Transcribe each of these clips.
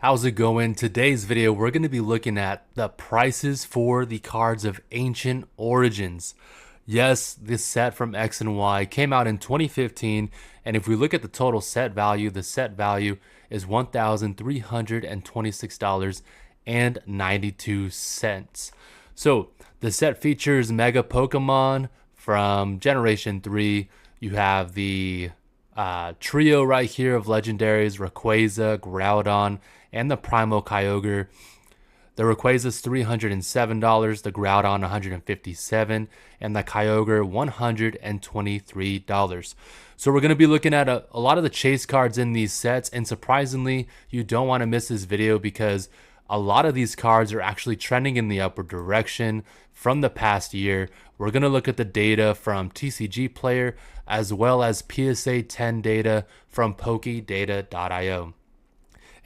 How's it going? Today's video, we're going to be looking at the prices for the cards of Ancient Origins. Yes, this set from X and Y came out in 2015, and if we look at the total set value, the set value is $1,326.92. So the set features Mega Pokemon from Generation 3. You have the trio right here of legendaries: Rayquaza, Groudon, and the Primal Kyogre. The Rayquaza is $307, the Groudon $157, and the Kyogre $123. So we're going to be looking at a lot of the chase cards in these sets, and surprisingly, you don't want to miss this video because a lot of these cards are actually trending in the upward direction from the past year. We're going to look at the data from TCG Player as well as PSA 10 data from PokeData.io.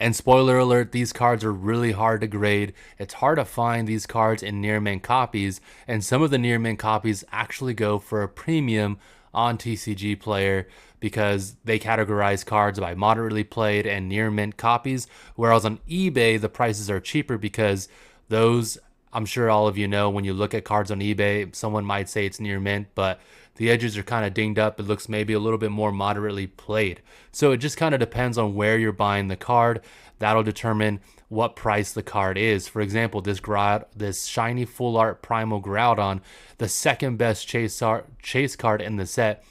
And spoiler alert, these cards are really hard to grade. It's hard to find these cards in near mint copies, and some of the near mint copies actually go for a premium on TCG Player because they categorize cards by moderately played and near mint copies, whereas on eBay the prices are cheaper because those, I'm sure all of you know, when you look at cards on eBay, someone might say it's near mint, but the edges are kind of dinged up. It looks maybe a little bit more moderately played. So it just kind of depends on where you're buying the card. That'll determine what price the card is. For example, this shiny full art Primal Groudon, the second best chase card in the set.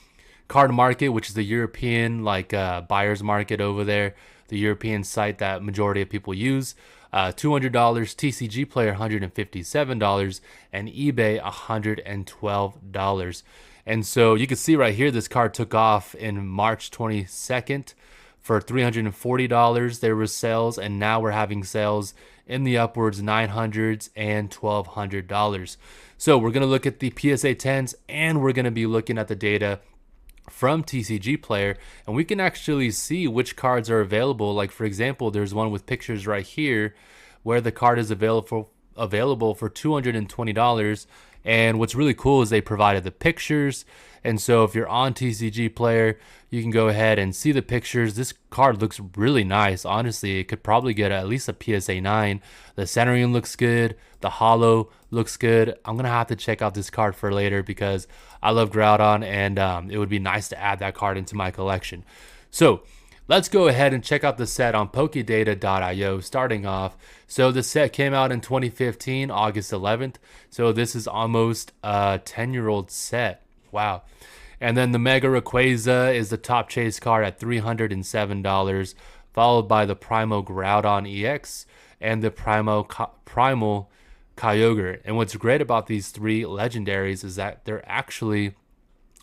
Card Market, which is the European buyer's market over there, the European site that majority of people use, $200, TCG Player $157, and eBay $112. And so you can see right here, this card took off in March 22nd for $340. There were sales, and now we're having sales in the upwards $900s and $1,200. So we're going to look at the PSA 10s, and we're going to be looking at the data from TCG Player, and we can actually see which cards are available. Like, for example, there's one with pictures right here where the card is available for $220. And what's really cool is they provided the pictures. And so if you're on TCG Player, you can go ahead and see the pictures. This card looks really nice. Honestly, it could probably get at least a PSA 9. The centering looks good. The holo looks good. I'm going to have to check out this card for later because I love Groudon, and it would be nice to add that card into my collection. So let's go ahead and check out the set on PokeData.io starting off. So the set came out in 2015, August 11th. So this is almost a 10-year-old set. Wow. And then the Mega Rayquaza is the top chase card at $307, followed by the Primal Groudon EX and the Primal Kyogre. And what's great about these three legendaries is that they're actually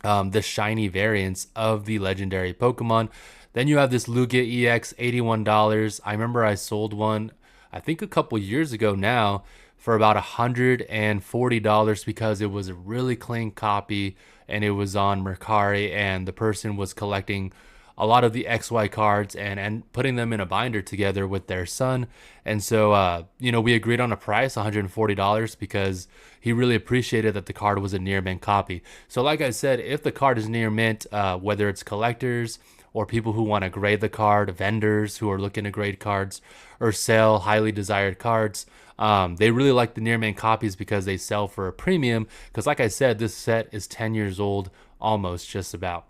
the shiny variants of the legendary Pokemon. Then you have this Lugia EX, $81. I remember I sold one, I think a couple years ago now, for about $140 because it was a really clean copy and it was on Mercari, and the person was collecting a lot of the XY cards and putting them in a binder together with their son. And so, we agreed on a price, $140, because he really appreciated that the card was a near mint copy. So like I said, if the card is near mint, whether it's collectors or people who want to grade the card, vendors who are looking to grade cards or sell highly desired cards, they really like the near mint copies because they sell for a premium. Because like I said, this set is 10 years old, almost, just about.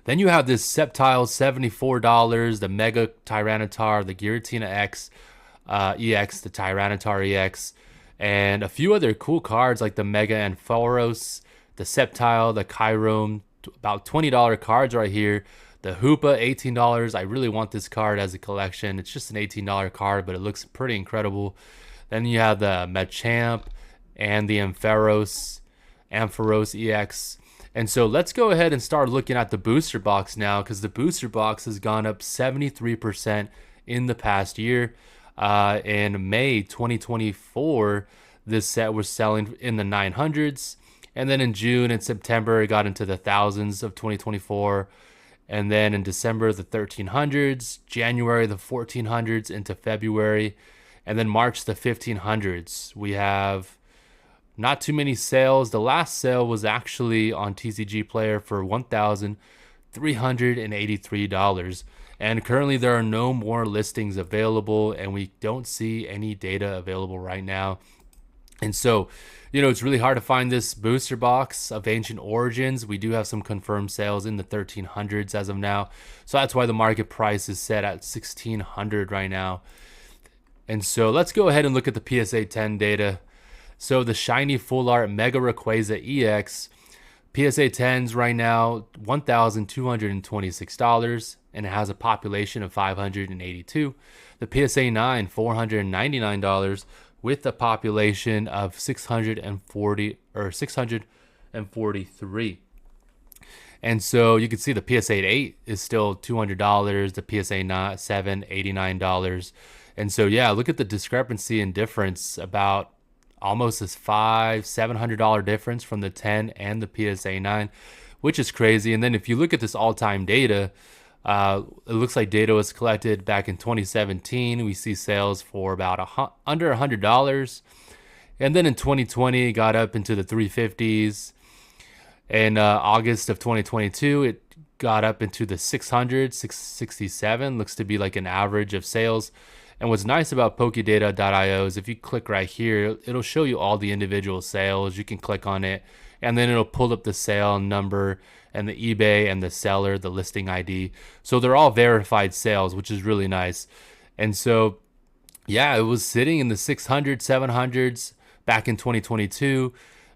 Then you have this Sceptile, $74, the Mega Tyranitar, the Giratina EX, the Tyranitar EX, and a few other cool cards like the Mega Ampharos, the Sceptile, the Chiron, about $20 cards right here. The Hoopa, $18. I really want this card as a collection. It's just an $18 card, but it looks pretty incredible. Then you have the Machamp and the Ampharos EX. And so let's go ahead and start looking at the booster box now, because the booster box has gone up 73% in the past year. In May 2024, this set was selling in the 900s. And then in June and September, it got into the thousands of 2024. And then in December, the 1300s, January, the 1400s, into February, and then March, the 1500s. We have not too many sales. The last sale was actually on TCG Player for $1,383. And currently there are no more listings available, and we don't see any data available right now. And so, it's really hard to find this booster box of Ancient Origins. We do have some confirmed sales in the 1300s as of now. So that's why the market price is set at 1600 right now. And so let's go ahead and look at the PSA 10 data. So the shiny full art Mega Rayquaza EX, PSA 10s right now, $1,226, and it has a population of 582. The PSA 9, $499, with a population of 640 or 643. And so you can see the PSA 8 is still $200, the PSA 7, $89. And so, yeah, look at the discrepancy and difference, about almost this $700 difference from the 10 and the PSA 9, which is crazy. And then if you look at this all-time data, it looks like data was collected back in 2017. We see sales for about under $100. And then in 2020, it got up into the 350s. In August of 2022, it got up into the 667. Looks to be like an average of sales. And what's nice about PokeData.io is if you click right here, it'll show you all the individual sales. You can click on it, and then it'll pull up the sale number and the eBay and the seller, the listing ID. So they're all verified sales, which is really nice. And so, yeah, it was sitting in the 600, 700s back in 2022.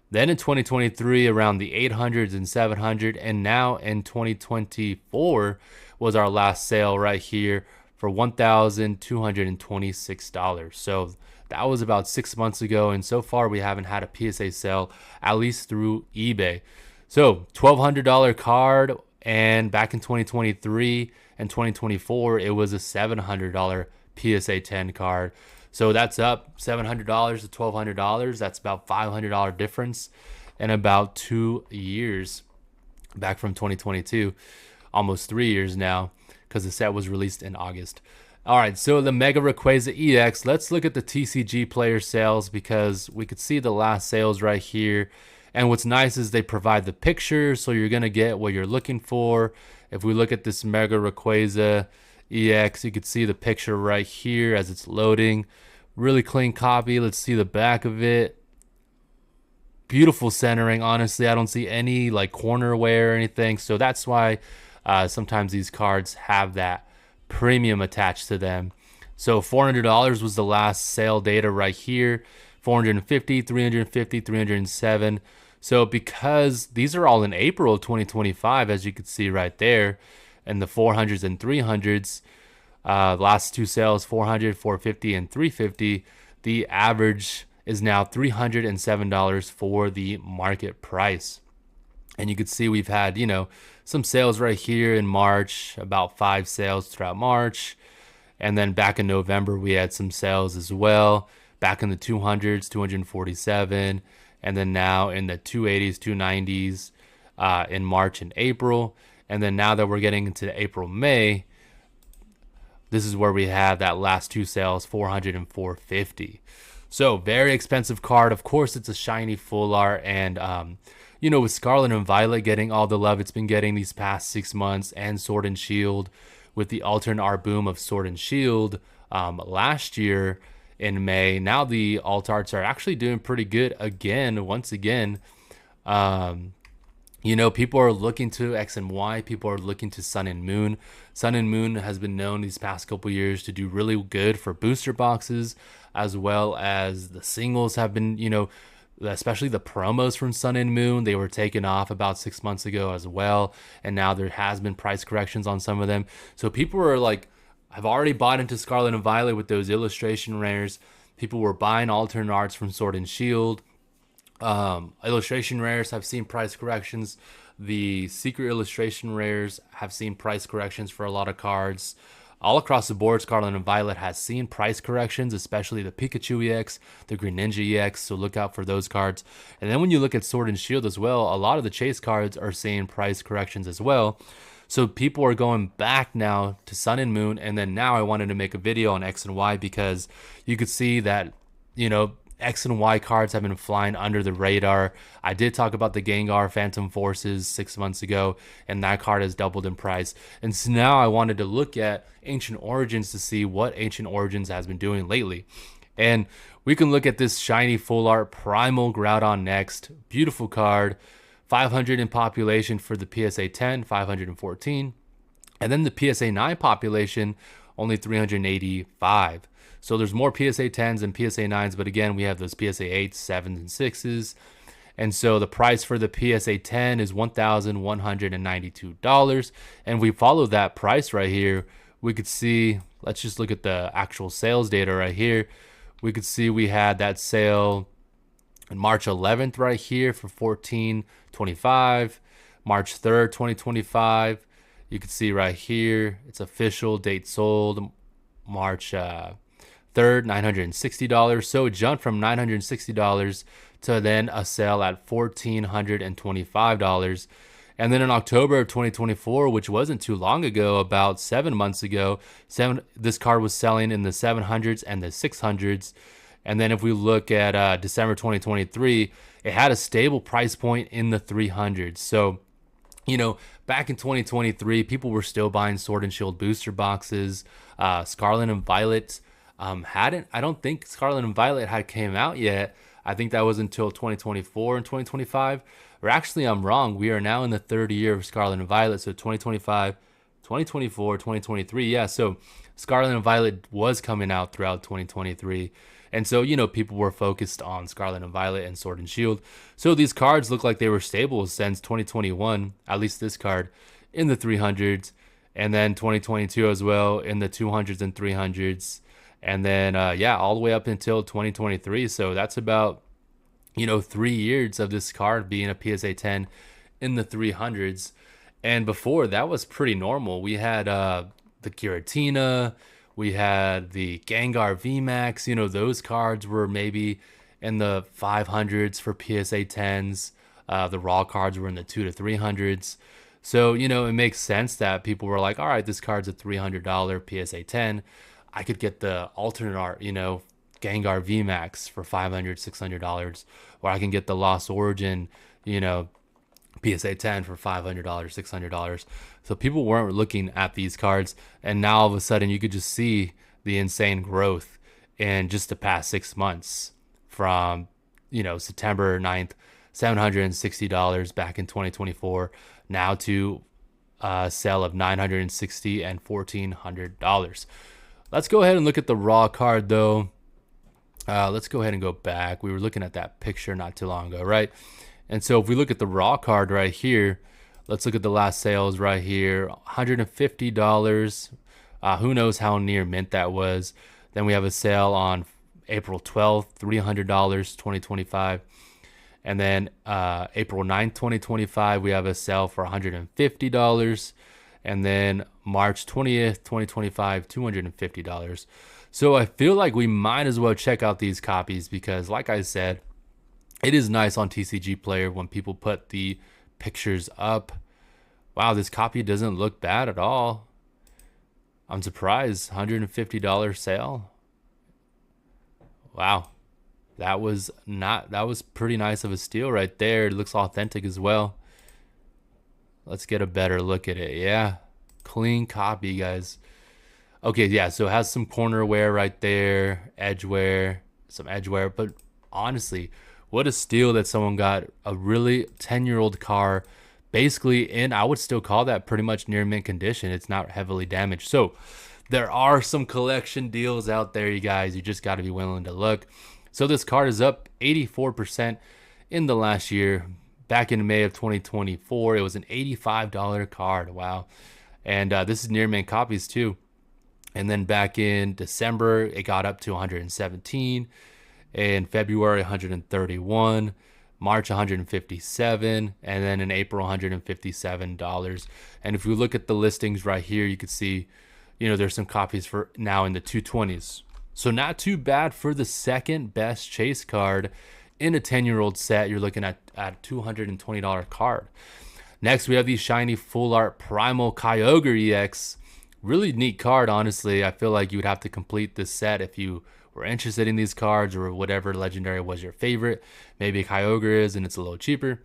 Then in 2023, around the 800s and 700. And now in 2024 was our last sale right here for $1,226. So that was about 6 months ago. And so far, we haven't had a PSA sale, at least through eBay. So $1,200 card, and back in 2023 and 2024, it was a $700 PSA 10 card. So that's up $700 to $1,200. That's about $500 difference in about 2 years, back from 2022, almost 3 years now, because the set was released in August. All right, so the Mega Rayquaza EX, let's look at the TCG player sales, because we could see the last sales right here. And what's nice is they provide the picture, so you're going to get what you're looking for. If we look at this Mega Rayquaza EX, you can see the picture right here as it's loading. Really clean copy. Let's see the back of it. Beautiful centering. Honestly, I don't see any like corner wear or anything. So that's why sometimes these cards have that premium attached to them. So $400 was the last sale data right here. 450, 350, 307. So because these are all in April of 2025, as you can see right there, and the 400s and 300s, last two sales, 400, 450, and 350, the average is now $307 for the market price. And you can see we've had, some sales right here in March, about 5 sales throughout March. And then back in November, we had some sales as well. Back in the 200s, 247, and then now in the 280s, 290s in March and April. And then now that we're getting into April, May, this is where we have that last two sales, 400 and 450. So very expensive card. Of course, it's a shiny full art. And, with Scarlet and Violet getting all the love it's been getting these past 6 months, and Sword and Shield with the alternate art boom of Sword and Shield last year in May. Now the alt arts are actually doing pretty good again, once again. People are looking to X and Y. People are looking to Sun and Moon. Sun and Moon has been known these past couple years to do really good for booster boxes, as well as the singles have been, especially the promos from Sun and Moon. They were taken off about 6 months ago as well. And now there has been price corrections on some of them. So people are like, I've already bought into Scarlet and Violet with those illustration rares. People were buying alternate arts from Sword and Shield. Illustration rares have seen price corrections. The secret illustration rares have seen price corrections for a lot of cards. All across the board, Scarlet and Violet has seen price corrections, especially the Pikachu EX, the Greninja EX, so look out for those cards. And then when you look at Sword and Shield as well, a lot of the chase cards are seeing price corrections as well. So people are going back now to Sun and Moon. And then now I wanted to make a video on X and Y, because you could see that, X and Y cards have been flying under the radar. I did talk about the Gengar Phantom Forces 6 months ago, and that card has doubled in price. And so now I wanted to look at Ancient Origins to see what Ancient Origins has been doing lately. And we can look at this shiny full art Primal Groudon next. Beautiful card. 500 in population for the PSA 10, 514. And then the PSA 9 population, only 385. So there's more PSA 10s and PSA 9s, but again, we have those PSA 8s, 7s, and 6s. And so the price for the PSA 10 is $1,192. And we follow that price right here. We could see, let's just look at the actual sales data right here. We could see we had that sale on March 11th right here for $14.25. March 3rd, 2025. You can see right here, it's official, date sold, March 3rd, $960. So it jumped from $960 to then a sale at $1,425. And then in October of 2024, which wasn't too long ago, about 7 months ago, this card was selling in the 700s and the 600s. And then if we look at December 2023, it had a stable price point in the 300s. So, you know, back in 2023, people were still buying Sword and Shield booster boxes. Scarlet and Violet I don't think Scarlet and Violet had came out yet. I think that was until 2024 and 2025. Or actually, I'm wrong. We are now in the third year of Scarlet and Violet. So 2025, 2024, 2023. Yeah, so Scarlet and Violet was coming out throughout 2023. And so, you know, people were focused on Scarlet and Violet and Sword and Shield. So these cards look like they were stable since 2021, at least this card, in the 300s. And then 2022 as well, in the 200s and 300s. And then, yeah, all the way up until 2023. So that's about, you know, 3 years of this card being a PSA 10 in the 300s. And before, that was pretty normal. We had the Giratina, we had the Gengar VMAX. You know, those cards were maybe in the 500s for PSA 10s. The raw cards were in the 200 to 300s. So, you know, it makes sense that people were like, all right, this card's a $300 PSA 10. I could get the alternate art, you know, Gengar VMAX for $500, $600, or I can get the Lost Origin, you know, PSA 10 for $500, $600. So people weren't looking at these cards, and now all of a sudden you could just see the insane growth in just the past 6 months from, you know, September 9th, $760 back in 2024, now to a sale of $960 and $1,400. Let's go ahead and look at the raw card though. Let's go ahead and go back. We were looking at that picture not too long ago, right? And so if we look at the raw card right here, let's look at the last sales right here, $150. Who knows how near mint that was. Then we have a sale on April 12th, $300, 2025. And then April 9th, 2025, we have a sale for $150. And then March 20th, 2025, $250. So I feel like we might as well check out these copies because, like I said, it is nice on TCG Player when people put the pictures up. Wow, this copy doesn't look bad at all. I'm surprised. $150 sale. Wow. That was pretty nice of a steal right there. It looks authentic as well. Let's get a better look at it. Yeah, clean copy, guys. Okay, yeah, so it has some corner wear right there, edge wear, some edge wear. But honestly, what a steal that someone got a really 10-year-old car basically in, I would still call that pretty much near mint condition. It's not heavily damaged. So there are some collection deals out there, you guys. You just got to be willing to look. So this card is up 84% in the last year. Back in May of 2024, it was an $85 card. Wow. And this is near mint copies too. And then back in December, it got up to 117. In February, 131. March, 157. And then in April, $157. And if we look at the listings right here, you can see, you know, there's some copies for now in the 220s. So not too bad for the second best chase card in a 10-year-old set. You're looking at a $220 card. Next, we have the shiny full art Primal Kyogre EX. Really neat card, honestly. I feel like you would have to complete this set if you were interested in these cards, or whatever legendary was your favorite. Maybe Kyogre is and it's a little cheaper.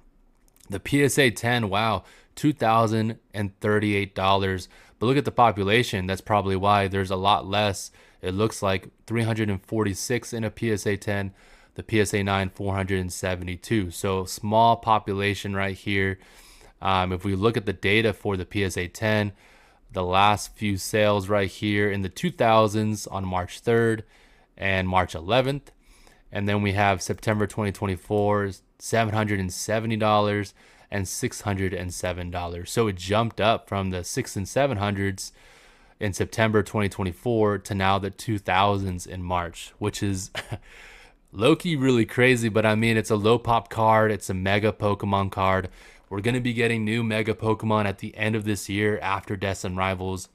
The PSA 10, wow, $2,038. But look at the population. That's probably why there's a lot less. It looks like 346 in a PSA 10. The PSA 9, 472. So small population right here. If we look at the data for the PSA 10, the last few sales right here in the 2000s on March 3rd and March 11th. And then we have September 2024, $770 and $607. So it jumped up from the 6 and 700s in September 2024 to now the 2000s in March, which is low-key really crazy. But I mean, it's a low pop card. It's a mega Pokemon card. We're going to be getting new mega Pokemon at the end of this year after Deaths and Rivals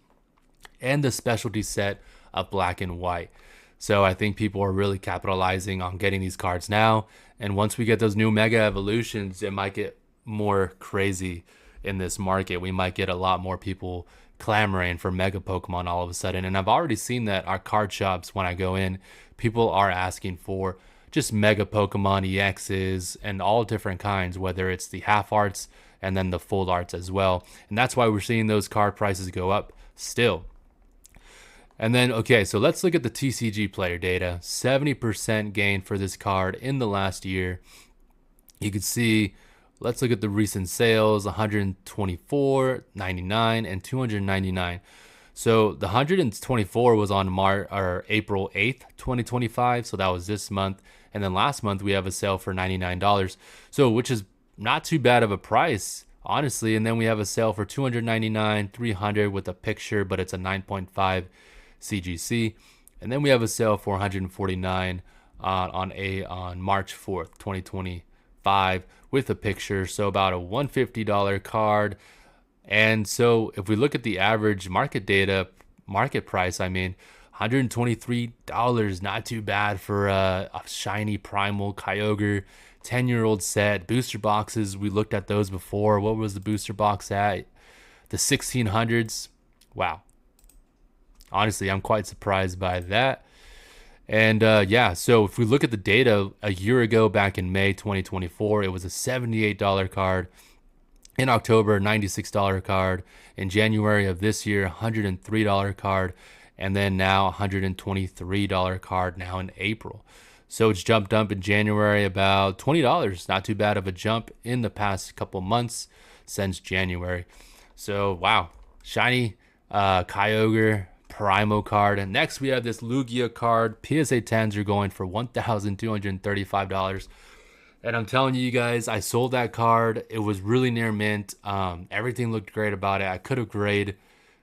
and the specialty set of Black and White. So I think people are really capitalizing on getting these cards now. And once we get those new mega evolutions, it might get more crazy in this market. We might get a lot more people clamoring for mega Pokemon all of a sudden. And I've already seen that our card shops, when I go in, people are asking for just mega Pokemon EXs and all different kinds, whether it's the half arts and then the full arts as well. And that's why we're seeing those card prices go up still. And then, okay, so let's look at the TCG player data. 70% gain for this card in the last year. You can see, let's look at the recent sales, 124, 99, and 299. So the 124 was on April 8th, 2025. So that was this month. And then last month we have a sale for $99. So which is not too bad of a price, honestly. And then we have a sale for $299, $300 with a picture, but it's a 9.5 CGC. And then we have a sale for $149 on March 4th, 2025 with a picture. So about a $150 card. And so if we look at the average market price, I mean, $123, not too bad for a shiny Primal Kyogre 10-year-old set. Booster boxes, we looked at those before. What was the booster box at? The 1600s. Wow. Honestly, I'm quite surprised by that. And yeah, so if we look at the data a year ago, back in May 2024, it was a $78 card. In October, $96 card. In January of this year, $103 card. And then now $123 card now in April. So it's jumped up in January about $20. Not too bad of a jump in the past couple months since January. So wow, shiny Kyogre Primo card. And next we have this Lugia card. PSA 10s are going for $1,235. And I'm telling you guys, I sold that card. It was really near mint. Everything looked great about it. I could have graded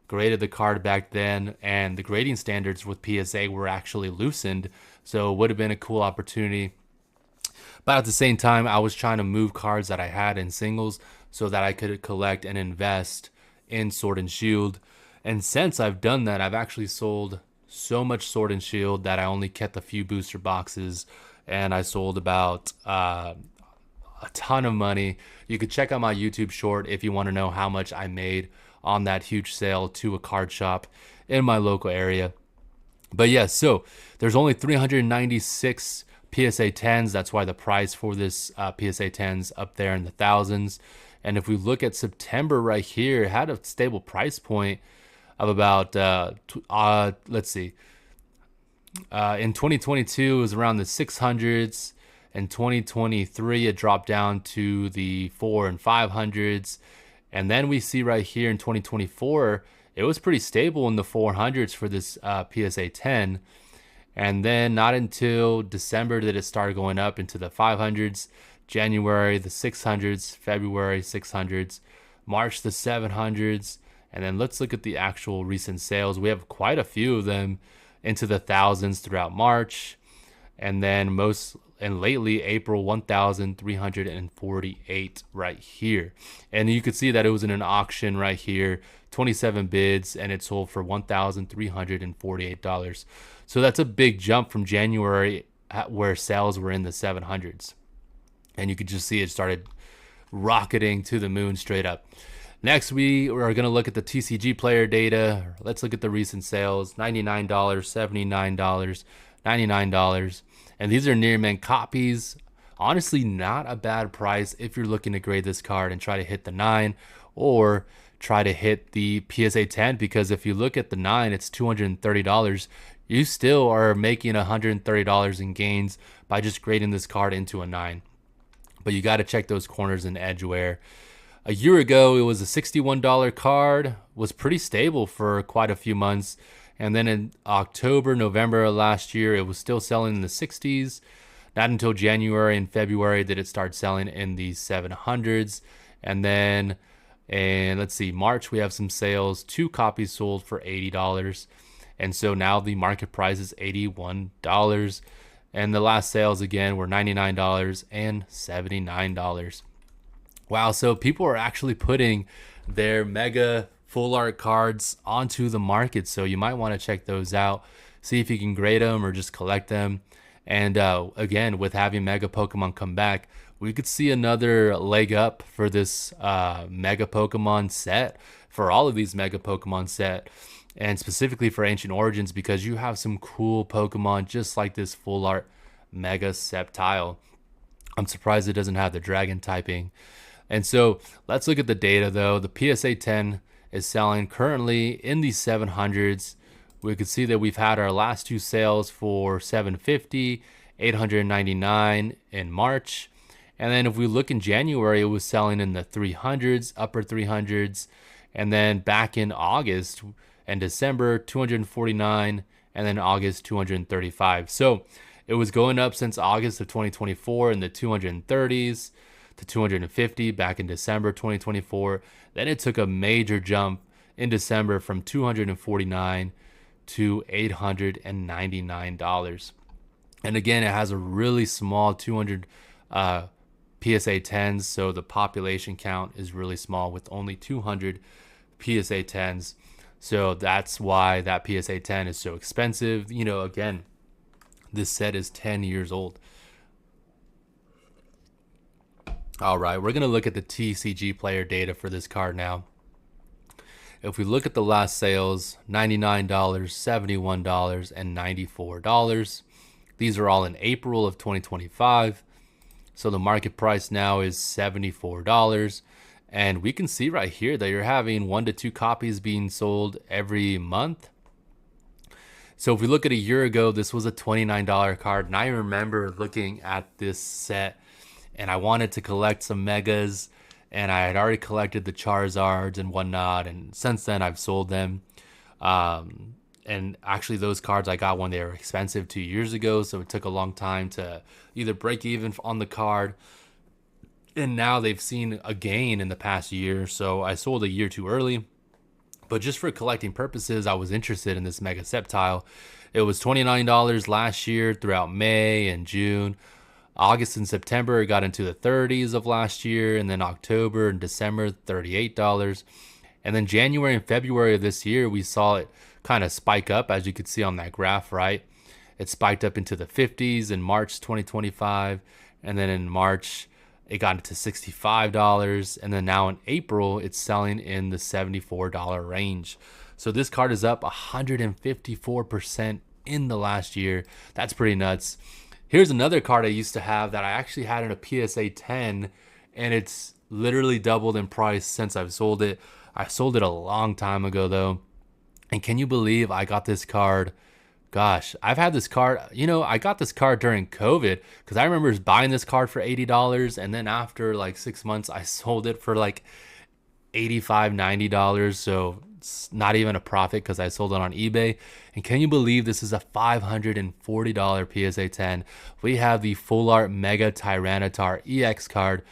the card back then, and the grading standards with PSA were actually loosened, so it would have been a cool opportunity. But at the same time, I was trying to move cards that I had in singles so that I could collect and invest in Sword and Shield. And since I've done that, I've actually sold so much Sword and Shield that I only kept a few booster boxes, and I sold about a ton of money. You could check out my YouTube short if you want to know how much I made on that huge sale to a card shop in my local area. But yeah, so there's only 396 PSA 10s. That's why the price for this PSA 10s up there in the thousands. And if we look at September right here, it had a stable price point of about, let's see, in 2022 it was around the 600s. In 2023 it dropped down to the 400s and 500s. And then we see right here in 2024, it was pretty stable in the 400s for this PSA 10. And then not until December did it start going up into the 500s. January, the 600s. February, 600s. March, the 700s. And then let's look at the actual recent sales. We have quite a few of them into the thousands throughout March. And then lately, April, 1,348 right here. And you could see that it was in an auction right here, 27 bids, and it sold for $1,348. So that's a big jump from January, where sales were in the 700s. And you could just see it started rocketing to the moon straight up. Next, we are going to look at the TCG player data. Let's look at the recent sales: $99, $79, $99. And these are near mint copies. Honestly, not a bad price if you're looking to grade this card and try to hit the 9 or try to hit the PSA 10, because if you look at the 9, it's $230. You still are making $130 in gains by just grading this card into a 9. But you got to check those corners and edge wear. A year ago, it was a $61 card, was pretty stable for quite a few months. And then in October, November of last year, it was still selling in the 60s. Not until January and February did it start selling in the 700s. And then, and let's see, March, we have some sales, 2 copies sold for $80. And so now the market price is $81. And the last sales again were $99 and $79. Wow, so people are actually putting their mega full art cards onto the market. So you might want to check those out, see if you can grade them or just collect them. And again, with having mega Pokemon come back, we could see another leg up for this mega Pokemon set, for all of these mega Pokemon set, and specifically for Ancient Origins, because you have some cool Pokemon just like this full art mega Sceptile. I'm surprised it doesn't have the dragon typing. And so let's look at the data though. The PSA 10 is selling currently in the 700s. We could see that we've had our last 2 sales for $750, $899 in March. And then if we look in January, it was selling in the 300s, upper 300s. And then back in August and December, $249, and then August, $235. So it was going up since August of 2024 in the 230s to 250 back in December 2024. Then it took a major jump in December from $249 to $899. And again, it has a really small 200 PSA 10s, so the population count is really small with only 200 PSA 10s. So that's why that PSA 10 is so expensive. You know, again, this set is 10 years old. All right, we're going to look at the TCG player data for this card now. If we look at the last sales, $99, $71, and $94. These are all in April of 2025. So the market price now is $74. And we can see right here that you're having 1 to 2 copies being sold every month. So if we look at a year ago, this was a $29 card. And I remember looking at this set and I wanted to collect some megas, and I had already collected the Charizards and whatnot, and since then I've sold them. And actually those cards I got when they were expensive 2 years ago, so it took a long time to either break even on the card, and now they've seen a gain in the past year, so I sold a year too early. But just for collecting purposes, I was interested in this Mega Sceptile. It was $29 last year throughout May and June. August and September, it got into the 30s of last year, and then October and December, $38. And then January and February of this year, we saw it kind of spike up, as you could see on that graph, right? It spiked up into the 50s in March 2025, and then in March, it got into $65, and then now in April, it's selling in the $74 range. So this card is up 154% in the last year. That's pretty nuts. Here's another card I used to have that I actually had in a PSA 10, and it's literally doubled in price since I've sold it. I sold it a long time ago though. And can you believe I got this card? Gosh, I've had this card, you know, I got this card during COVID because I remember buying this card for $80, and then after like 6 months, I sold it for like $85, $90. So it's not even a profit because I sold it on eBay. And can you believe this is a $540 PSA 10? We have the full art Mega Tyranitar EX card.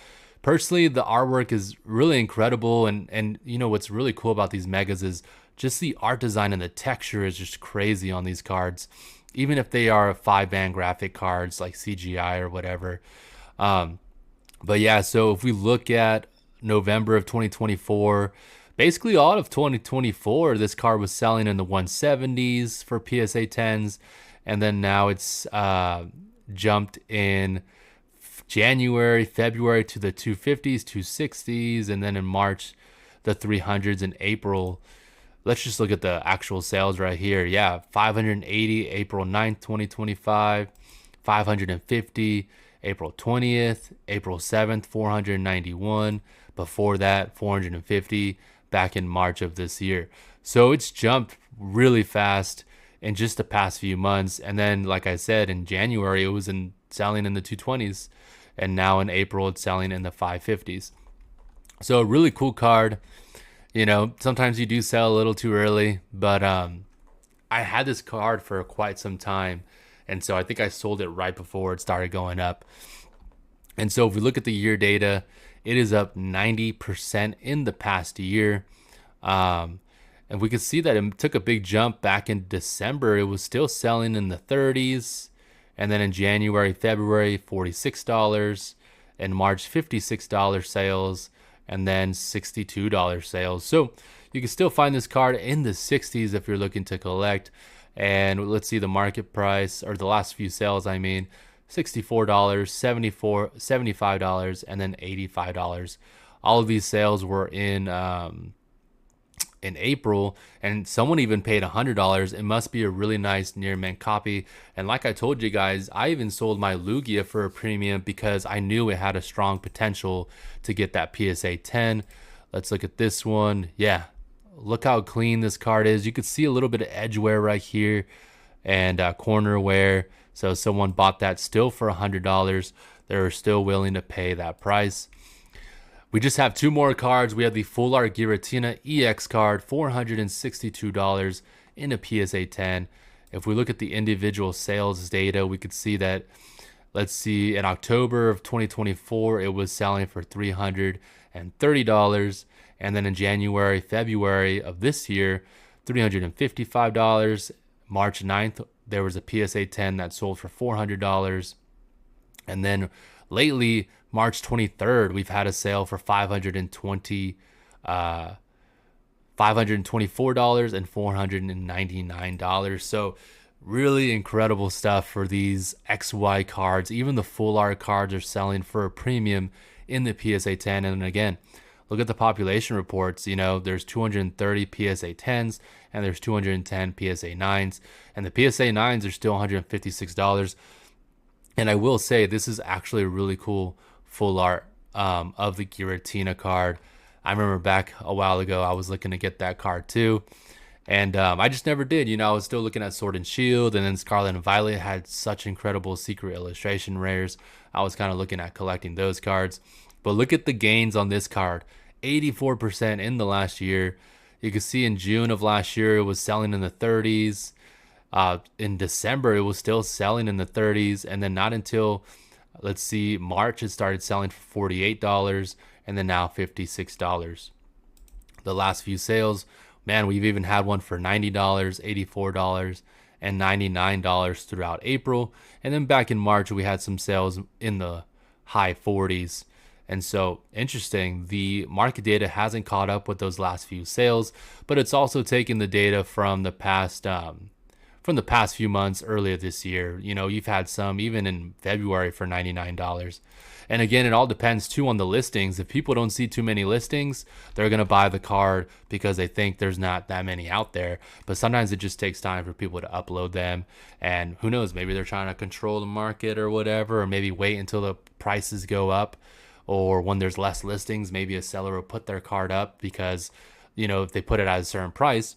Personally, the artwork is really incredible, and you know what's really cool about these megas is just the art design, and the texture is just crazy on these cards, even if they are 5-band graphic cards like CGI or whatever. But yeah, so if we look at November of 2024, basically all of 2024, this card was selling in the 170s for PSA 10s, and then now it's jumped in January, February to the 250s, 260s, and then in March the 300s in April. Let's just look at the actual sales right here. Yeah, 580 April 9th, 2025, 550 April 20th, April 7th, 491. Before that, 450 back in March of this year. So it's jumped really fast in just the past few months. And then, like I said, in January, it was selling in the 220s. And now in April, it's selling in the 550s. So a really cool card. You know, sometimes you do sell a little too early, but I had this card for quite some time. And so I think I sold it right before it started going up. And so if we look at the year data, it is up 90% in the past year. And we could see that it took a big jump back in December. It was still selling in the 30s. And then in January, February, $46. In March, $56 sales. And then $62 sales. So you can still find this card in the 60s if you're looking to collect. And let's see the market price, or the last few sales, I mean, $64, $75, and then $85. All of these sales were in April, and someone even paid $100. It must be a really nice near mint copy. And like I told you guys, I even sold my Lugia for a premium because I knew it had a strong potential to get that PSA 10. Let's look at this one. Yeah, look how clean this card is. You could see a little bit of edge wear right here and corner wear. So someone bought that still for $100. They're still willing to pay that price. We just have two more cards. We have the Full Art Giratina EX card, $462 in a PSA 10. If we look at the individual sales data, we could see that, let's see, in October of 2024, it was selling for $330. And then in January, February of this year, $355. March 9th, there was a PSA 10 that sold for $400. And then lately, March 23rd, we've had a sale for $524 and $499. So really incredible stuff for these XY cards. Even the full art cards are selling for a premium in the PSA 10. And again, look at the population reports. You know, there's 230 PSA 10s and there's 210 PSA 9s. And the PSA 9s are still $156. And I will say, this is actually a really cool full art of the Giratina card. I remember back a while ago, I was looking to get that card too. And I just never did. You know, I was still looking at Sword and Shield, and then Scarlet and Violet had such incredible secret illustration rares. I was kind of looking at collecting those cards. But look at the gains on this card. 84% in the last year. You can see in June of last year, it was selling in the 30s. In December, it was still selling in the 30s. And then not until, let's see, March, it started selling for $48. And then now $56. The last few sales, man, we've even had one for $90, $84, and $99 throughout April. And then back in March, we had some sales in the high 40s. And so, interesting, the market data hasn't caught up with those last few sales, but it's also taken the data from the past few months earlier this year. You know, you've had some even in February for $99. And again, it all depends too on the listings. If people don't see too many listings, they're going to buy the card because they think there's not that many out there. But sometimes it just takes time for people to upload them. And who knows, maybe they're trying to control the market or whatever, or maybe wait until the prices go up. Or when there's less listings, maybe a seller will put their card up because, you know, if they put it at a certain price,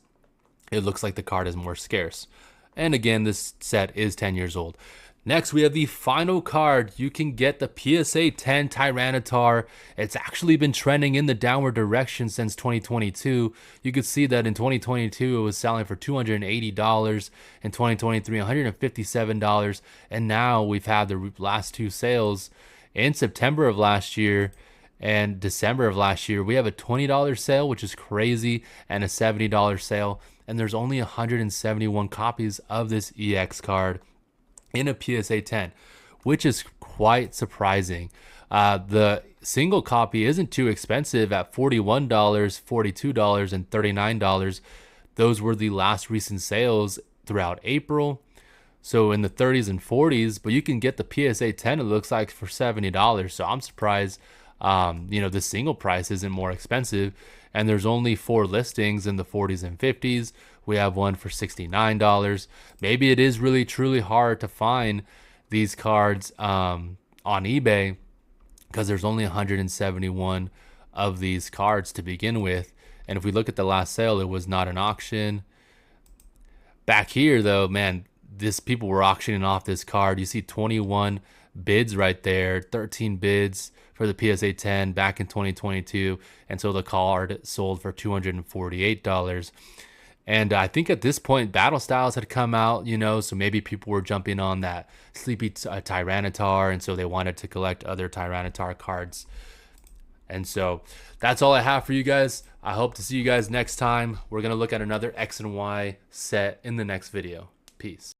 it looks like the card is more scarce. And again, this set is 10 years old. Next, we have the final card. You can get the PSA 10 Tyranitar. It's actually been trending in the downward direction since 2022. You could see that in 2022, it was selling for $280. In 2023, $157. And now we've had the last two sales. In September of last year and December of last year, we have a $20 sale, which is crazy, and a $70 sale. And there's only 171 copies of this EX card in a PSA 10, which is quite surprising. The single copy isn't too expensive at $41, $42, and $39. Those were the last recent sales throughout April. So in the 30s and 40s, but you can get the PSA 10, it looks like, for $70. So I'm surprised You know, the single price isn't more expensive, and there's only 4 listings in the 40s and 50s. We have one for $69. Maybe it is really truly hard to find these cards on eBay because there's only 171 of these cards to begin with. And if we look at the last sale, it was not an auction. Back here, though, man, this people were auctioning off this card. You see 21 bids right there, 13 bids for the PSA 10 back in 2022. And so the card sold for $248. And I think at this point, Battle Styles had come out, you know, so maybe people were jumping on that Sleepy Tyranitar, and so they wanted to collect other Tyranitar cards. And so that's all I have for you guys. I hope to see you guys next time. We're going to look at another X and Y set in the next video. Peace.